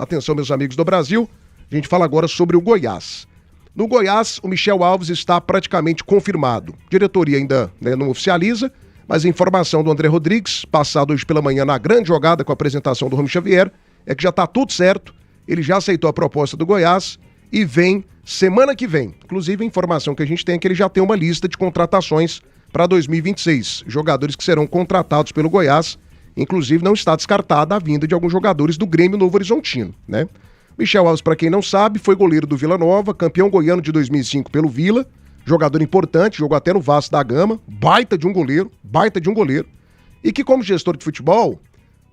Atenção, meus amigos do Brasil, a gente fala agora sobre o Goiás. No Goiás, o Michel Alves está praticamente confirmado. A diretoria ainda não oficializa, mas a informação do André Rodrigues, passado hoje pela manhã na grande jogada com a apresentação do Rony Xavier, é que já está tudo certo, ele já aceitou a proposta do Goiás e vem semana que vem. Inclusive, a informação que a gente tem é que ele já tem uma lista de contratações para 2026. Jogadores que serão contratados pelo Goiás. Inclusive, não está descartada a vinda de alguns jogadores do Grêmio Novo Horizontino, né? Michel Alves, para quem não sabe, foi goleiro do Vila Nova, campeão goiano de 2005 pelo Vila, jogador importante, jogou até no Vasco da Gama, baita de um goleiro, e que como gestor de futebol,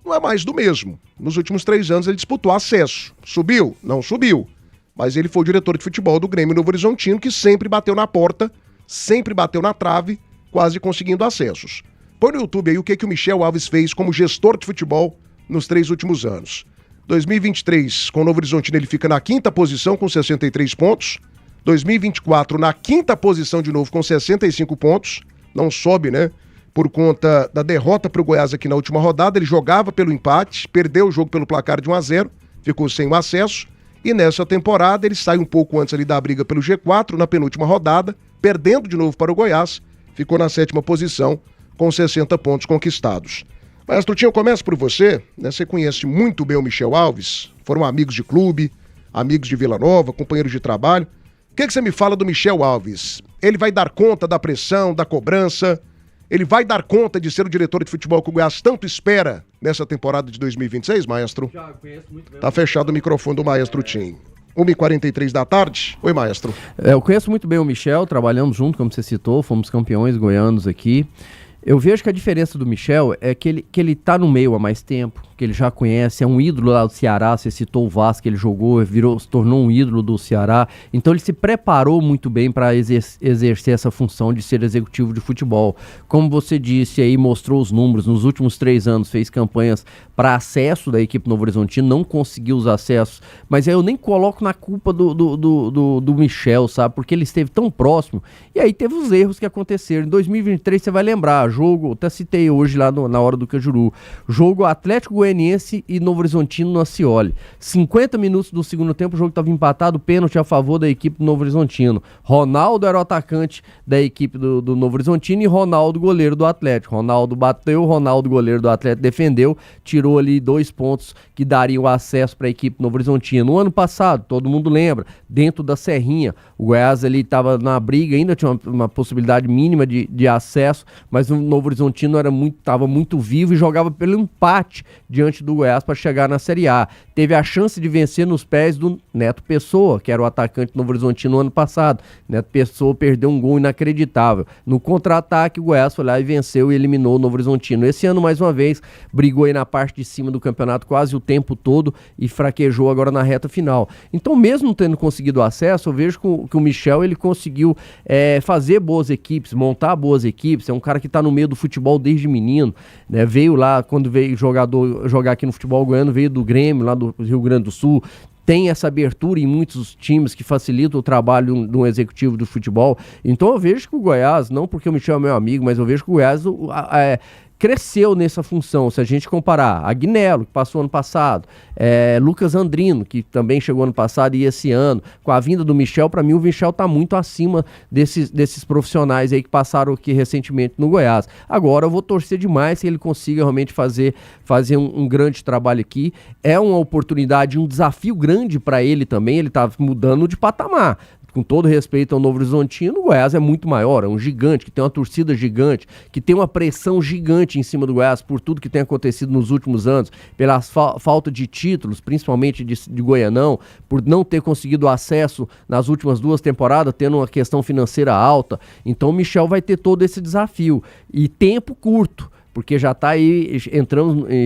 não é mais do mesmo. Nos últimos 3 anos ele disputou acesso. Subiu? Não subiu. Mas ele foi o diretor de futebol do Grêmio Novo Horizontino, que sempre bateu na porta, sempre bateu na trave, quase conseguindo acessos. Põe no YouTube aí o que o Michel Alves fez como gestor de futebol nos 3 últimos anos. 2023, com o Novo Horizontino, ele fica na 5ª posição com 63 pontos. 2024, na 5ª posição de novo com 65 pontos. Não sobe, né? Por conta da derrota para o Goiás aqui na última rodada. Ele jogava pelo empate, perdeu o jogo pelo placar de 1-0, ficou sem o acesso. E nessa temporada ele sai um pouco antes ali da briga pelo G4, na penúltima rodada, perdendo de novo para o Goiás. Ficou na 7ª posição com 60 pontos conquistados. Mas, Trutinho, eu começo por você, né? Você conhece muito bem o Michel Alves, foram amigos de clube, amigos de Vila Nova, companheiros de trabalho. O que você me fala do Michel Alves? Ele vai dar conta da pressão, da cobrança? Ele vai dar conta de ser o diretor de futebol que o Goiás tanto espera nessa temporada de 2026, maestro? Já conheço muito bem. Tá fechado o microfone do maestro Tim. 1h43 da tarde. Oi, maestro. Eu conheço muito bem o Michel, trabalhamos junto, como você citou, fomos campeões goianos aqui. Eu vejo que a diferença do Michel é que ele tá no meio há mais tempo, que ele já conhece, é um ídolo lá do Ceará, você citou o Vasco, que ele jogou, se tornou um ídolo do Ceará, então ele se preparou muito bem para exercer essa função de ser executivo de futebol. Como você disse aí, mostrou os números, nos últimos 3 anos fez campanhas para acesso da equipe Novo Horizontino, não conseguiu os acessos, mas aí eu nem coloco na culpa do Michel, sabe, porque ele esteve tão próximo, e aí teve os erros que aconteceram. Em 2023 você vai lembrar, jogo, até citei hoje lá na hora do Cajuru, jogo Atlético Goianiense e Novo Horizontino no Acioli. 50 minutos do segundo tempo, o jogo estava empatado, pênalti a favor da equipe do Novo Horizontino. Ronaldo era o atacante da equipe do Novo Horizontino e Ronaldo goleiro do Atlético. Ronaldo bateu, Ronaldo goleiro do Atlético defendeu, tirou ali 2 pontos que dariam acesso para a equipe do Novo Horizontino. No ano passado, todo mundo lembra, dentro da Serrinha, o Goiás ali estava na briga, ainda tinha uma possibilidade mínima de acesso, mas o Novo Horizontino estava muito vivo e jogava pelo empate diante do Goiás para chegar na Série A. Teve a chance de vencer nos pés do Neto Pessoa, que era o atacante do Novo Horizontino no ano passado. Neto Pessoa perdeu um gol inacreditável. No contra-ataque, o Goiás foi lá e venceu e eliminou o Novo Horizontino. Esse ano, mais uma vez, brigou aí na parte de cima do campeonato quase o tempo todo e fraquejou agora na reta final. Então, mesmo tendo conseguido acesso, eu vejo que o Michel ele conseguiu fazer boas equipes, montar boas equipes. É um cara que está no meio do futebol desde menino, né? Veio lá, quando veio jogar aqui no futebol goiano, veio do Grêmio, lá do Rio Grande do Sul. Tem essa abertura em muitos times que facilita o trabalho de um executivo do futebol. Então eu vejo que o Goiás, não porque o Michel é meu amigo, mas eu vejo que o Goiás cresceu nessa função. Se a gente comparar Agnello, que passou ano passado, Lucas Andrino, que também chegou ano passado e esse ano, com a vinda do Michel, para mim o Michel está muito acima desses profissionais aí que passaram aqui recentemente no Goiás. Agora eu vou torcer demais que ele consiga realmente fazer um grande trabalho aqui. É uma oportunidade, um desafio grande para ele também, ele está mudando de patamar. Com todo respeito ao Novo Horizontino, o Goiás é muito maior, é um gigante, que tem uma torcida gigante, que tem uma pressão gigante em cima do Goiás por tudo que tem acontecido nos últimos anos, pela falta de títulos, principalmente de Goianão, por não ter conseguido acesso nas últimas 2 temporadas, tendo uma questão financeira alta. Então o Michel vai ter todo esse desafio, e tempo curto, porque já está aí,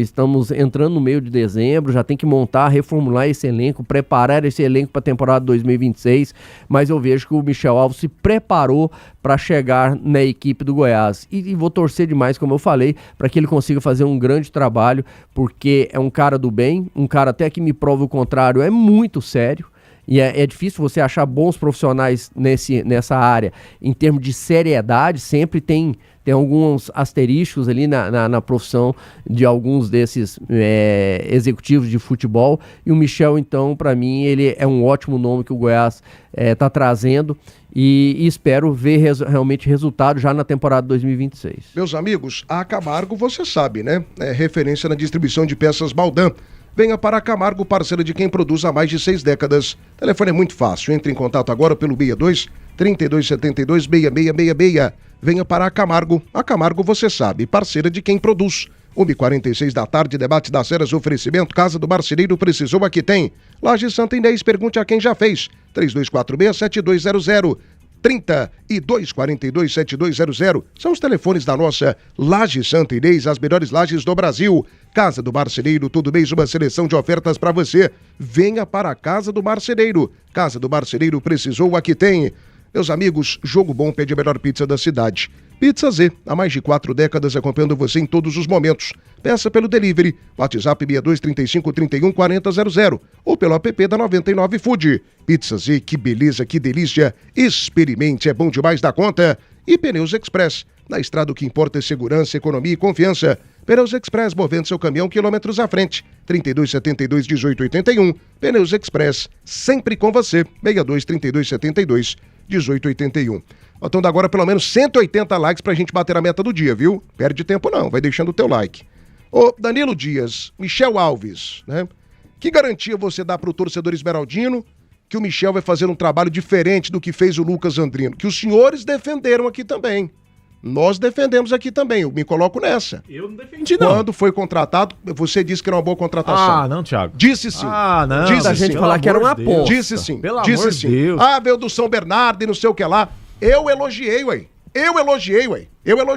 estamos entrando no meio de dezembro, já tem que montar, reformular esse elenco, preparar esse elenco para a temporada 2026, mas eu vejo que o Michel Alves se preparou para chegar na equipe do Goiás, e vou torcer demais, como eu falei, para que ele consiga fazer um grande trabalho, porque é um cara do bem, um cara até que me prova o contrário, é muito sério. e é difícil você achar bons profissionais nessa área, em termos de seriedade, sempre tem alguns asteriscos ali na profissão de alguns desses executivos de futebol, e o Michel, então, para mim, ele é um ótimo nome que o Goiás está trazendo, e espero ver realmente resultado já na temporada 2026. Meus amigos, a Camargo, você sabe, né? É referência na distribuição de peças Baldan. Venha para a Camargo, parceira de quem produz há mais de 6 décadas. O telefone é muito fácil. Entre em contato agora pelo 62-3272-6666. Venha para a Camargo. A Camargo, você sabe, parceira de quem produz. 1h46 da tarde, debate das eras, oferecimento, Casa do Marceneiro, precisou, aqui tem. Laje Santa Inês, pergunte a quem já fez. 3246-7200. 3242-7200. São os telefones da nossa Laje Santa Inês, as melhores lajes do Brasil. Casa do Marceneiro, todo mês uma seleção de ofertas para você. Venha para a Casa do Marceneiro. Casa do Marceneiro, precisou, aqui tem. Meus amigos, Jogo Bom pede a melhor pizza da cidade. Pizza Z, há mais de 4 décadas acompanhando você em todos os momentos. Peça pelo delivery, WhatsApp 6235314000 ou pelo app da 99 Food. Pizza Z, que beleza, que delícia. Experimente, é bom demais da conta. E Pneus Express, na estrada o que importa é segurança, economia e confiança. Pneus Express, movendo seu caminhão quilômetros à frente. 3272-1881. Pneus Express, sempre com você. 6232-72-1881. Faltando agora pelo menos 180 likes pra gente bater a meta do dia, viu? Perde tempo não, vai deixando o teu like. Ô, Danilo Dias, Michel Alves, né? Que garantia você dá pro torcedor esmeraldino que o Michel vai fazer um trabalho diferente do que fez o Lucas Andrino? Que os senhores defenderam aqui também. Nós defendemos aqui também, eu me coloco nessa. Eu não defendi, não. Quando foi contratado, você disse que era uma boa contratação. Ah, não, Thiago. Disse sim. Ah, não. Disse a gente sim. falar que era uma aposta. Disse sim. Pelo disse amor sim. de Deus. Ah, veio do São Bernardo e não sei o que lá. Eu elogiei, ué. Eu elogiei.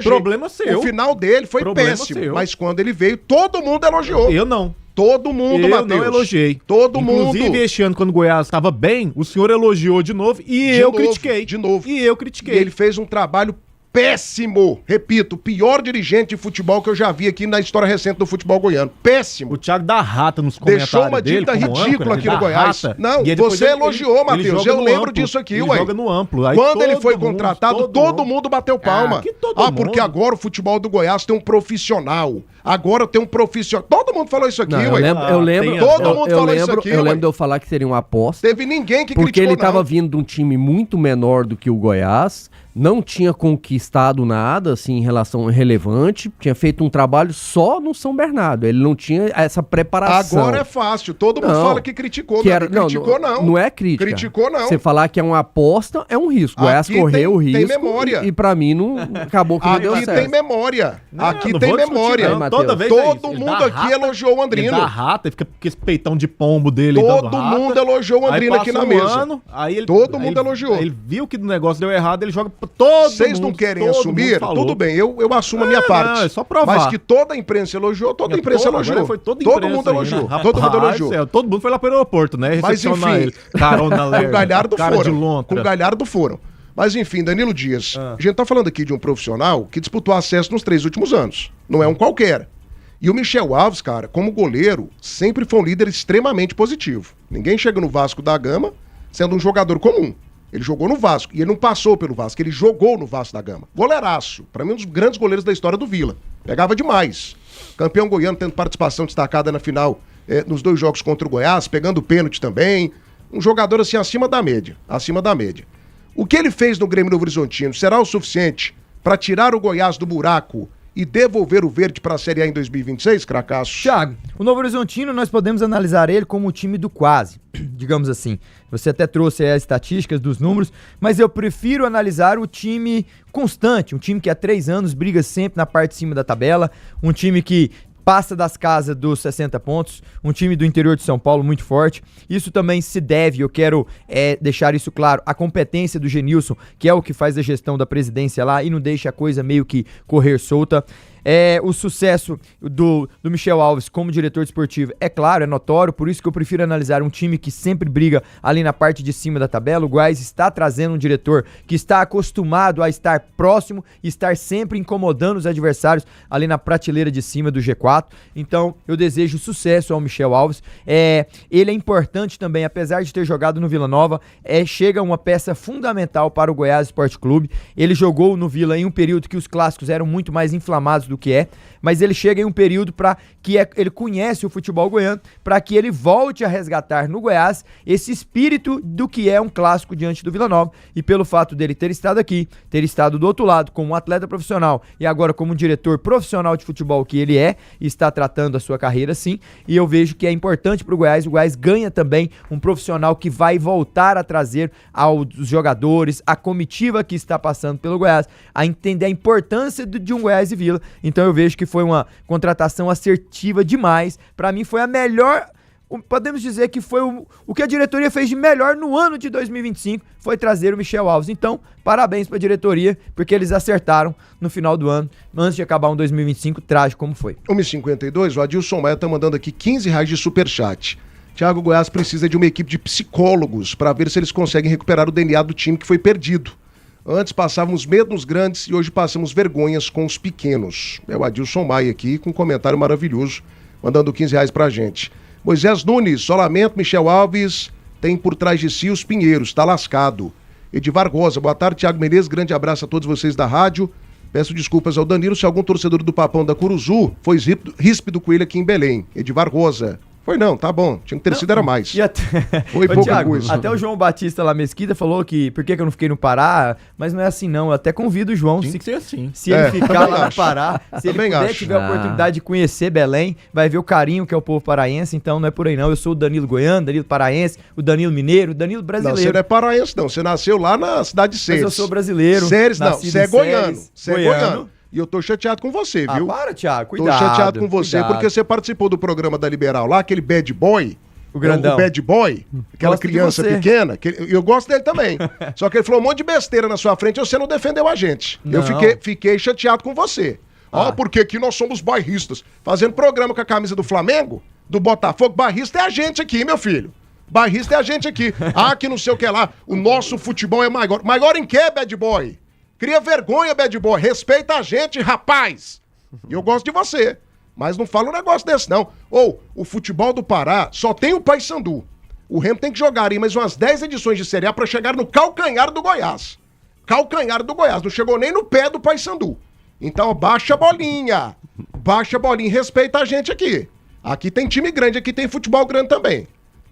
Problema seu. O final dele foi Problema péssimo, seu. mas quando ele veio, todo mundo elogiou. Eu não. Todo mundo, Matheus. Eu não elogiei. Todo mundo. Inclusive, este ano, quando o Goiás estava bem, o senhor elogiou de novo e De eu novo, critiquei. de novo. E eu E critiquei. ele fez um trabalho péssimo. Repito, pior dirigente de futebol que eu já vi aqui na história recente do futebol goiano. Péssimo. O Thiago dá rata nos comentários Deixou uma dele, dívida como ridícula âncora, aqui ele no dá Goiás. rata. Não, E aí depois você elogiou, Matheus. joga Eu no lembro amplo, disso aqui, ele ué. joga no amplo. Aí Quando ele foi todo mundo, contratado, todo mundo bateu palma. que todo porque mundo. agora o futebol do Goiás tem um profissional. Agora tem um profissional. Todo mundo falou isso aqui, Não, ué. eu lembro, Todo mundo falou isso aqui, eu ué. lembro de eu falar que seria uma aposta. Teve ninguém que Porque criticou, ele estava não. vindo de um time muito menor do que o Goiás, não tinha conquistado nada, assim, em relação relevante, tinha feito um trabalho só no São Bernardo, ele não tinha essa preparação. Agora é fácil, todo mundo Não, fala que criticou, que não, era, criticou não. Não é crítica. Criticou não. Você falar que é uma aposta é um risco. O Goiás Aqui correu o tem risco memória. e pra mim não acabou que não deu Aqui certo. tem memória. Não, Aqui não tem vou discutir, memória. não. Matheus. Toda vez é Todo isso. Ele mundo dá aqui rata, elogiou o Andrino. Ele dá rata, ele fica com esse peitão de pombo dele dando Todo rata. mundo elogiou o Andrino Aí aqui na passa um mesa. ano, aí ele, Todo aí mundo elogiou. Aí ele viu que o negócio deu errado, ele joga pra todo Vocês mundo. não querem todo assumir? mundo falou. Tudo bem, eu assumo a minha parte. não, é só provar. Mas que toda a imprensa elogiou, toda a imprensa Agora elogiou. foi toda a Todo imprensa mundo aí, elogiou. né? Todo mundo Rapaz, elogiou. todo mundo foi lá pro aeroporto, né? Mas Recepcionar enfim, ele. Carona com lerda, o Galhardo cara de foram. lontra. Com o Galhardo foram. Mas enfim, Danilo Dias, a gente tá falando aqui de um profissional que disputou acesso nos 3 últimos anos. Não é um qualquer. E o Michel Alves, cara, como goleiro, sempre foi um líder extremamente positivo. Ninguém chega no Vasco da Gama sendo um jogador comum. Ele jogou no Vasco, e ele não passou pelo Vasco, ele jogou no Vasco da Gama. Goleiraço, pra mim um dos grandes goleiros da história do Vila. Pegava demais. Campeão goiano, tendo participação destacada na final nos 2 jogos contra o Goiás, pegando pênalti também. Um jogador assim acima da média, O que ele fez no Grêmio Novo Horizontino será o suficiente para tirar o Goiás do buraco e devolver o verde para a Série A em 2026, Cracaço? Thiago, o Novo Horizontino nós podemos analisar ele como o time do quase, digamos assim. Você até trouxe aí as estatísticas dos números, mas eu prefiro analisar o time constante, um time que há 3 anos briga sempre na parte de cima da tabela, um time que passa das casas dos 60 pontos, um time do interior de São Paulo muito forte. Isso também se deve, eu quero deixar isso claro, à competência do Genilson, que é o que faz a gestão da presidência lá e não deixa a coisa meio que correr solta. O sucesso do Michel Alves como diretor esportivo é claro, é notório, por isso que eu prefiro analisar um time que sempre briga ali na parte de cima da tabela. O Goiás está trazendo um diretor que está acostumado a estar próximo, estar sempre incomodando os adversários ali na prateleira de cima do G4. Então eu desejo sucesso ao Michel Alves. Ele é importante também, apesar de ter jogado no Vila Nova, chega uma peça fundamental para o Goiás Esporte Clube. Ele jogou no Vila em um período que os clássicos eram muito mais inflamados do que mas ele chega em um período para que ele conhece o futebol goiano, para que ele volte a resgatar no Goiás esse espírito do que é um clássico diante do Vila Nova. E pelo fato dele ter estado aqui, ter estado do outro lado como um atleta profissional e agora como um diretor profissional de futebol que ele está tratando a sua carreira sim, e eu vejo que é importante para o Goiás ganha também um profissional que vai voltar a trazer aos jogadores, a comitiva que está passando pelo Goiás, a entender a importância de um Goiás e Vila. Então eu vejo que foi uma contratação assertiva demais. Para mim foi a melhor, podemos dizer que foi o que a diretoria fez de melhor no ano de 2025, foi trazer o Michel Alves. Então, parabéns para a diretoria, porque eles acertaram no final do ano, antes de acabar um 2025 trágico como foi. 1h52, o Adilson Maia tá mandando aqui R$15 de superchat. Thiago, Goiás precisa de uma equipe de psicólogos para ver se eles conseguem recuperar o DNA do time que foi perdido. Antes passávamos medo nos grandes e hoje passamos vergonhas com os pequenos. É o Adilson Maia aqui com um comentário maravilhoso, mandando R$15 pra gente. Moisés Nunes, só lamento, Michel Alves tem por trás de si os Pinheiros, tá lascado. Edivar Rosa, boa tarde, Thiago Menezes, grande abraço a todos vocês da rádio. Peço desculpas ao Danilo se algum torcedor do Papão da Curuzu foi ríspido com ele aqui em Belém. Edivar Rosa. Foi não, tá bom. Tinha que ter sido, era mais. Foi pouca Thiago, coisa. Até o João Batista lá Mesquita falou que por que eu não fiquei no Pará, mas não é assim não. Eu até convido o João, Tem que ser assim. se ele ficar lá no Pará, se ele puder, acho. tiver a oportunidade de conhecer Belém, vai ver o carinho que é o povo paraense, então não é por aí não. Eu sou o Danilo Goiano, Danilo Paraense, o Danilo Mineiro, o Danilo brasileiro. Não, você não é paraense não, você nasceu lá na cidade de Ceres. Mas eu sou brasileiro. Ceres não, nascido você é em goiano. Ceres, Você é goiano. E eu tô chateado com você, viu? Para, Thiago, cuidado. Tô chateado com você, cuidado. porque você participou do programa da Liberal lá, aquele bad boy. O grandão. O bad boy, aquela Gosto de criança você. pequena, eu gosto dele também. Só que ele falou um monte de besteira na sua frente e você não defendeu a gente. Não. Eu fiquei chateado com você. Porque aqui nós somos bairristas. Fazendo programa com a camisa do Flamengo, do Botafogo, bairrista é a gente aqui, meu filho. Bairrista é a gente aqui. Que não sei o que lá, o nosso futebol é maior. Maior em quê, bad boy? Cria vergonha, bad boy. Respeita a gente, rapaz. E eu gosto de você. Mas não fala um negócio desse, não. O futebol do Pará só tem o Paysandu. O Remo tem que jogar aí mais umas 10 edições de Série A pra chegar no calcanhar do Goiás. Calcanhar do Goiás. Não chegou nem no pé do Paysandu. Então, baixa a bolinha. Baixa a bolinha e respeita a gente aqui. Aqui tem time grande, aqui tem futebol grande também.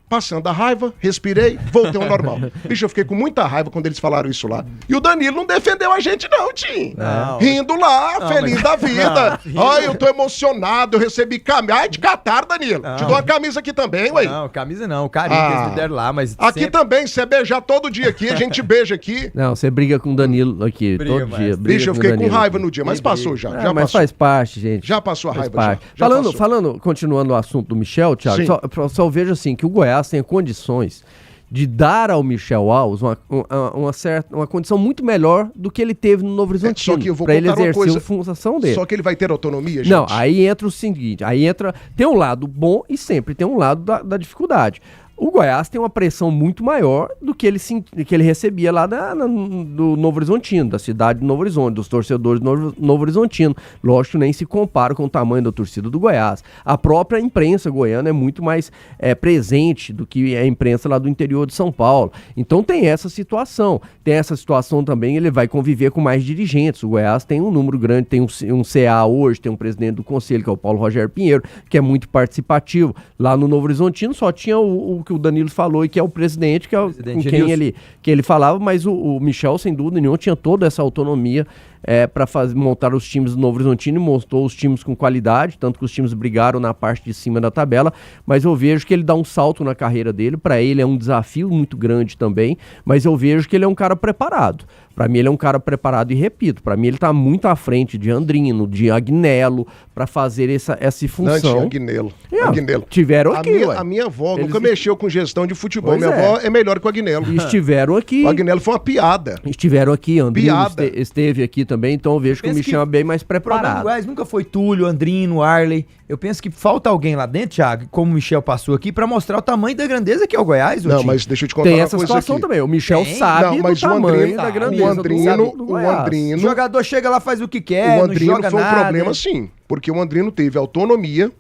Passando a raiva, respirei, voltei ao normal. Bicho, eu fiquei com muita raiva quando eles falaram isso lá. E o Danilo não defendeu a gente não, Tim. Rindo lá, feliz da vida. Ai, eu tô emocionado, eu recebi camisa. Ai, de Catar, Danilo. Te dou uma camisa aqui também, ué. Não, camisa não, o carinho que eles me deram lá, mas Aqui sempre... também, você beijar todo dia aqui, a gente beija aqui. Não, você briga com o Danilo aqui, Briga, todo mas- dia. briga Bicho, eu o fiquei com Danilo raiva aqui. no dia, mas passou já. Já mas passou. faz parte, gente. Já passou a Faz raiva, parte. já. Já passou. Falando, continuando o assunto do Michel, Thiago, Sim. só vejo assim que o Goiás tem condições de dar ao Michel Alves uma condição muito melhor do que ele teve no Novo Horizontino, só que eu vou para ele contar uma exercer coisa, a função dele. Só que ele vai ter autonomia, gente? Não, aí entra o seguinte, tem um lado bom e sempre tem um lado da dificuldade. O Goiás tem uma pressão muito maior do que ele recebia lá do Novo Horizontino, da cidade do Novo Horizonte, dos torcedores do Novo Horizontino. Lógico, nem se compara com o tamanho da torcida do Goiás. A própria imprensa goiana é muito mais presente do que a imprensa lá do interior de São Paulo. Então tem essa situação. Tem essa situação também, ele vai conviver com mais dirigentes. O Goiás tem um número grande, tem um CA hoje, tem um presidente do conselho, que é o Paulo Rogério Pinheiro, que é muito participativo. Lá no Novo Horizontino só tinha o que o Danilo falou, e que é o presidente, que é com quem ele falava, mas o Michel, sem dúvida nenhuma, tinha toda essa autonomia para montar os times do Novo Horizontino, e montou os times com qualidade, tanto que os times brigaram na parte de cima da tabela, mas eu vejo que ele dá um salto na carreira dele. Para ele é um desafio muito grande também, mas eu vejo que ele é um cara preparado. Para mim ele é um cara preparado e repito, para mim ele tá muito à frente de Andrino, de Agnello, para fazer essa função. Não, Agnello. Agnello. Tiveram aqui, a minha avó Eles nunca mexeu com gestão de futebol. Pois Minha é. avó é melhor que o Agnello. E estiveram aqui. O Agnello foi uma piada. Estiveram aqui, Andrino Piada. esteve aqui também, então eu vejo que o Michel é bem mais O problema do preparado. Goiás nunca foi Túlio, Andrino, Arley. Eu penso que falta alguém lá dentro, Thiago, como o Michel passou aqui, pra mostrar o tamanho da grandeza que é o Goiás. Não, mas deixa eu te contar Tem uma essa coisa situação aqui. também. O Michel Tem. sabe Não, mas do o tamanho Andrino- da o grandeza Andrino- do o Goiás. Andrino- O jogador chega lá, faz o que quer, O não Andrino joga foi um nada. problema sim, porque o Andrino teve autonomia,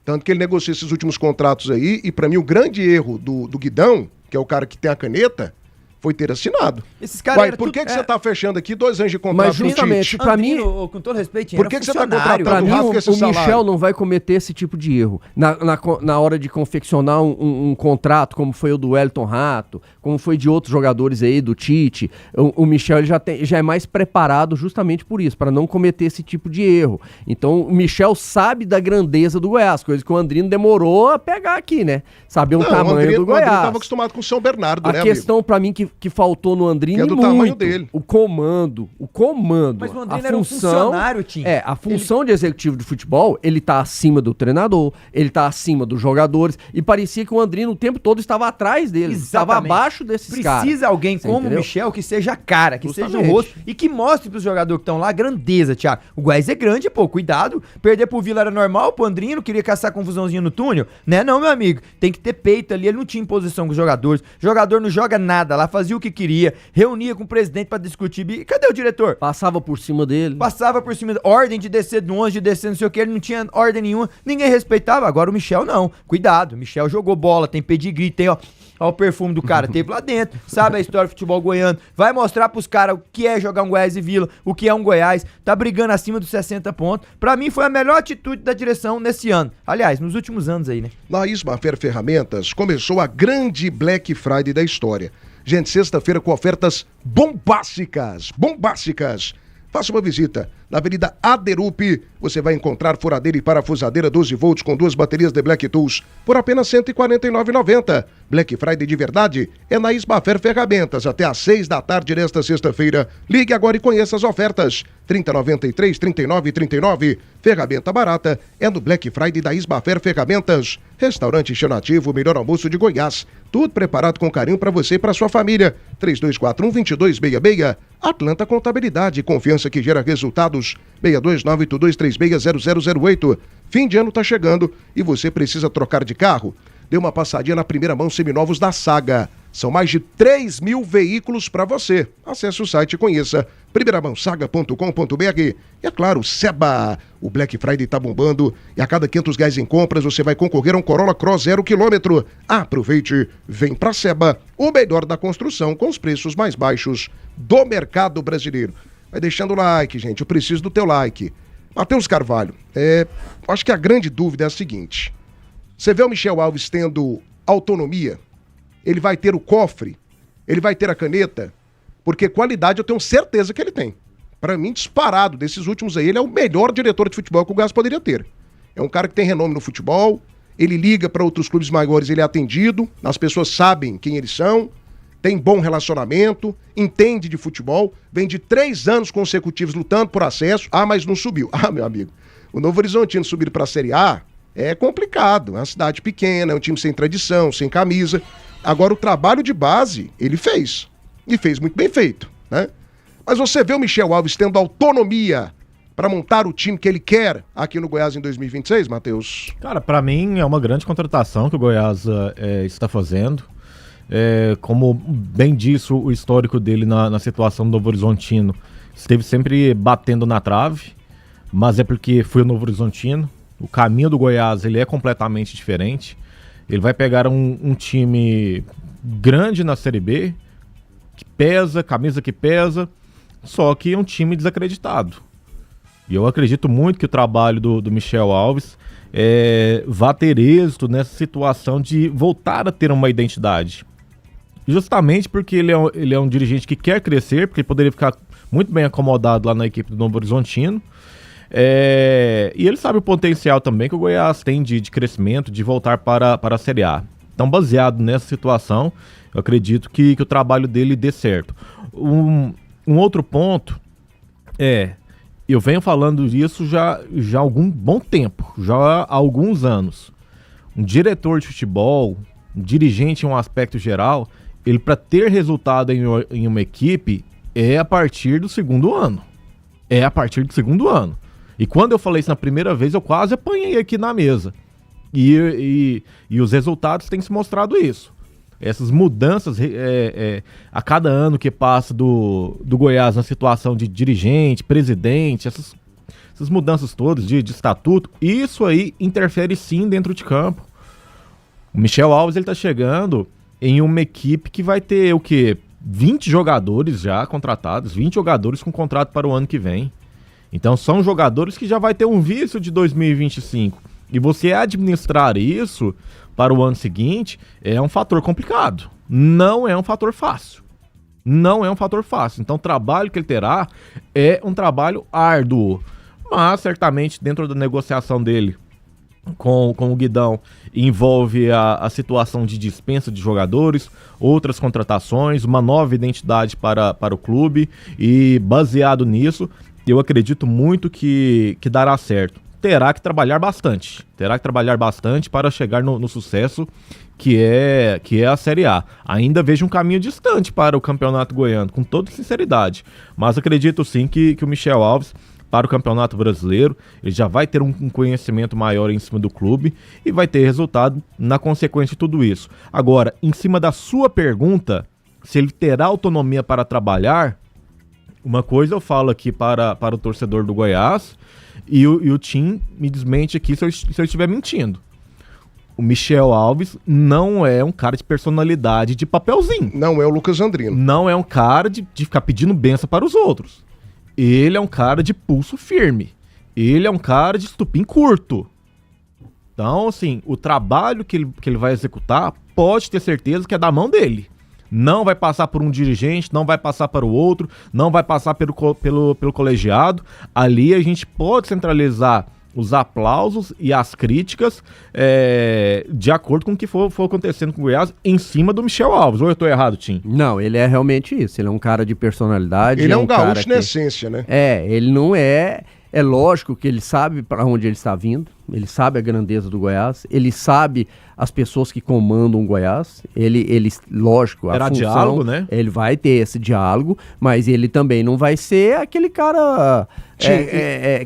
tanto que ele negociou esses últimos contratos aí, e pra mim o grande erro do Guidão, que é o cara que tem a caneta, foi ter assinado. Esses caras Uai, era por tudo- que você tá fechando aqui 2 anos de contrato Mas justamente, com o Tite? pra mim, Andrino, com todo respeito, Por era que você tá funcionário. contratando pra mim, Rafa, esse o salário? Michel não vai cometer esse tipo de erro. Na hora de confeccionar um contrato, como foi o do Wellington Rato, como foi de outros jogadores aí, do Tite, o Michel ele já é mais preparado justamente por isso, para não cometer esse tipo de erro. Então, o Michel sabe da grandeza do Goiás, coisa que o Andrino demorou a pegar aqui, né? Saber o Não, tamanho o Andrino do Goiás. estava acostumado com o São Bernardo, A né, amigo? questão, pra mim, que faltou no Andrino Que é do e tamanho muito, dele. o comando. Mas o a Andrino era um funcionário, Tim. a função de executivo de futebol, ele tá acima do treinador, ele tá acima dos jogadores, e parecia que o Andrino o tempo todo estava atrás dele, estava Exatamente. abaixo desses caras. Precisa alguém Você como entendeu? o Michel que seja a cara, que seja o Justamente. rosto e que mostre pros jogadores que estão lá a grandeza, Thiago. O Goiás é grande, pô, cuidado. Perder pro Vila era normal, pro Andrino queria caçar confusãozinha no túnel, né? Não, meu amigo, tem que ter peito ali. Ele não tinha imposição com os jogadores. O jogador não joga nada lá, fazia o que queria, reunia com o presidente pra discutir. E cadê o diretor? Passava por cima dele. Passava por cima, ordem de descer do 11, de descer não sei o que, ele não tinha ordem nenhuma, ninguém respeitava. Agora o Michel não, cuidado, o Michel jogou bola, tem pedigree, tem, ó o perfume do cara, teve lá dentro, sabe a história do futebol goiano, vai mostrar pros caras o que é jogar um Goiás e Vila, o que é um Goiás, tá brigando acima dos 60 pontos. Pra mim foi a melhor atitude da direção nesse ano, aliás, nos últimos anos aí, né? Na Ismafer Ferramentas começou a grande Black Friday da história. Gente, sexta-feira com ofertas bombásticas. Faça uma visita. Na Avenida Aderup, você vai encontrar furadeira e parafusadeira 12 volts com 2 baterias de Black Tools por apenas R$ 149,90. Black Friday de verdade é na Ismafer Ferramentas, até às 6 da tarde nesta sexta-feira. Ligue agora e conheça as ofertas. 3093, 3939. Ferramenta barata é no Black Friday da Ismafer Ferramentas. Restaurante Xenativo, melhor almoço de Goiás. Tudo preparado com carinho para você e para sua família. 3241-2266. Atlanta Contabilidade, confiança que gera resultados. 62982360008. Fim de ano tá chegando e você precisa trocar de carro? Dê uma passadinha na primeira mão seminovos da Saga. São mais de 3 mil veículos para você. Acesse o site e conheça primeiramãosaga.com.br. E é claro, Seba. O Black Friday tá bombando e a cada R$500 em compras você vai concorrer a um Corolla Cross 0 km. Aproveite, vem pra Seba, o melhor da construção com os preços mais baixos do mercado brasileiro. Vai deixando o like, gente, eu preciso do teu like. Matheus Carvalho, acho que a grande dúvida é a seguinte. Você vê o Michel Alves tendo autonomia? Ele vai ter o cofre? Ele vai ter a caneta? Porque qualidade eu tenho certeza que ele tem. Para mim, disparado desses últimos aí, ele é o melhor diretor de futebol que o Goiás poderia ter. É um cara que tem renome no futebol, ele liga para outros clubes maiores, ele é atendido, as pessoas sabem quem eles são, tem bom relacionamento, entende de futebol, vem de 3 anos consecutivos lutando por acesso, mas não subiu. Meu amigo, o Novo Horizontino subir para a Série A é complicado, é uma cidade pequena, é um time sem tradição, sem camisa. Agora o trabalho de base ele fez, e fez muito bem feito, né? Mas você vê o Michel Alves tendo autonomia para montar o time que ele quer aqui no Goiás em 2026, Matheus? Cara, pra mim é uma grande contratação que o Goiás está fazendo. Como bem disse o histórico dele na situação do Novo Horizontino, esteve sempre batendo na trave, mas é porque foi o Novo Horizontino. O caminho do Goiás ele é completamente diferente. Ele vai pegar um time grande na Série B, que pesa, camisa que pesa, só que é um time desacreditado. E eu acredito muito que o trabalho do Michel Alves vai ter êxito nessa situação de voltar a ter uma identidade. Justamente porque ele é um dirigente que quer crescer, porque ele poderia ficar muito bem acomodado lá na equipe do Novo Horizontino. E ele sabe o potencial também que o Goiás tem de crescimento, de voltar para a Série A. Então, baseado nessa situação, eu acredito que o trabalho dele dê certo. Um outro ponto eu venho falando disso já há algum bom tempo, já há alguns anos. Um diretor de futebol, um dirigente em um aspecto geral, ele para ter resultado em uma equipe é a partir do segundo ano. é a partir do segundo ano. E quando eu falei isso na primeira vez, eu quase apanhei aqui na mesa. E os resultados têm se mostrado isso. Essas mudanças a cada ano que passa do Goiás na situação de dirigente, presidente, essas mudanças todas de estatuto, isso aí interfere sim dentro de campo. O Michel Alves ele tá chegando em uma equipe que vai ter o quê? 20 jogadores já contratados, 20 jogadores com contrato para o ano que vem. Então são jogadores que já vai ter um vício de 2025. E você administrar isso para o ano seguinte é um fator complicado. Não é um fator fácil. Não é um fator fácil. Então o trabalho que ele terá é um trabalho árduo. Mas certamente dentro da negociação dele com o Guidão envolve a situação de dispensa de jogadores, outras contratações, uma nova identidade para o clube. E baseado nisso, eu acredito muito que dará certo. Terá que trabalhar bastante para chegar no sucesso que é a Série A. Ainda vejo um caminho distante para o Campeonato Goiano, com toda sinceridade, mas acredito sim que o Michel Alves, para o Campeonato Brasileiro, ele já vai ter um conhecimento maior em cima do clube e vai ter resultado na consequência de tudo isso. Agora, em cima da sua pergunta, se ele terá autonomia para trabalhar, uma coisa eu falo aqui para o torcedor do Goiás, e o Tim me desmente aqui se eu estiver mentindo. O Michel Alves não é um cara de personalidade de papelzinho. Não é o Lucas Andrino. Não é um cara de ficar pedindo benção para os outros. Ele é um cara de pulso firme. Ele é um cara de estupim curto. Então, assim, o trabalho que ele vai executar, pode ter certeza que é da mão dele. Não vai passar por um dirigente, não vai passar para o outro, não vai passar pelo colegiado. Ali a gente pode centralizar os aplausos e as críticas de acordo com o que for acontecendo com o Goiás em cima do Michel Alves. Ou eu estou errado, Tim? Não, ele é realmente isso. Ele é um cara de personalidade. Ele é um gaúcho cara na essência, né? Ele não é... É lógico que ele sabe para onde ele está vindo, ele sabe a grandeza do Goiás, ele sabe as pessoas que comandam o Goiás, ele lógico, a função, diálogo, né? Ele vai ter esse diálogo, mas ele também não vai ser aquele cara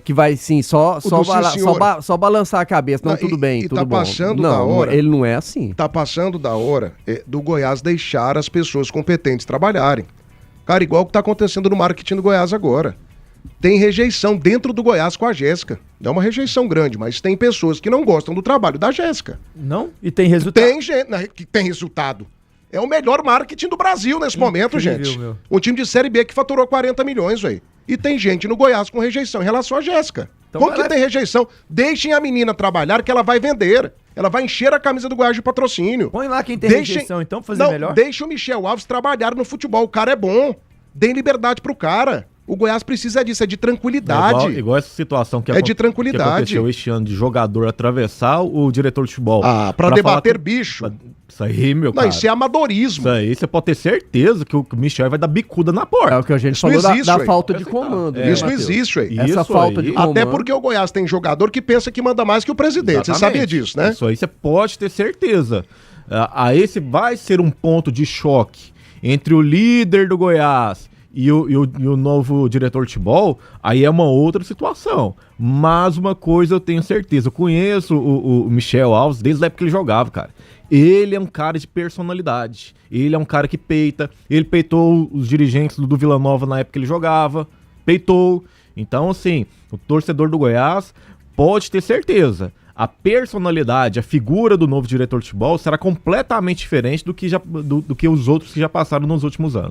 que vai sim, só balançar a cabeça, não, tudo bem, tudo tá bom. Passando não, da hora, ele não é assim. Tá passando da hora do Goiás deixar as pessoas competentes trabalharem. Cara, igual o que tá acontecendo no marketing do Goiás agora. Tem rejeição dentro do Goiás com a Jéssica. É uma rejeição grande, mas tem pessoas que não gostam do trabalho da Jéssica. Não? E tem resultado? Tem gente que tem resultado. É o melhor marketing do Brasil nesse momento, gente. Meu. Um time de Série B que faturou 40 milhões, velho. E tem gente no Goiás com rejeição em relação à Jéssica. Então Como que tem rejeição? Deixem a menina trabalhar que ela vai vender. Ela vai encher a camisa do Goiás de patrocínio. Põe lá quem tem rejeição, então, pra fazer melhor. Deixa o Michel Alves trabalhar no futebol. O cara é bom. Deem liberdade pro cara. O Goiás precisa disso, é de tranquilidade. Igual essa situação que de tranquilidade. Que aconteceu este ano de jogador atravessar o diretor de futebol. Pra debater bicho. Isso aí, meu cara. Não, isso é amadorismo. Isso aí, você pode ter certeza que o Michel vai dar bicuda na porta. É o que a gente Isso falou existe, da falta de comando. Isso não existe, aí. Essa falta de comando. Até porque o Goiás tem jogador que pensa que manda mais que o presidente. Exatamente. Você sabia disso, né? Isso aí você pode ter certeza. Esse vai ser um ponto de choque entre o líder do Goiás e o novo diretor de futebol, aí é uma outra situação. Mas uma coisa eu tenho certeza, eu conheço o Michel Alves desde a época que ele jogava, cara. Ele é um cara de personalidade, ele é um cara que peita, ele peitou os dirigentes do Vila Nova na época que ele jogava, peitou. Então, assim, o torcedor do Goiás pode ter certeza, a personalidade, a figura do novo diretor de futebol será completamente diferente do que os outros que já passaram nos últimos anos.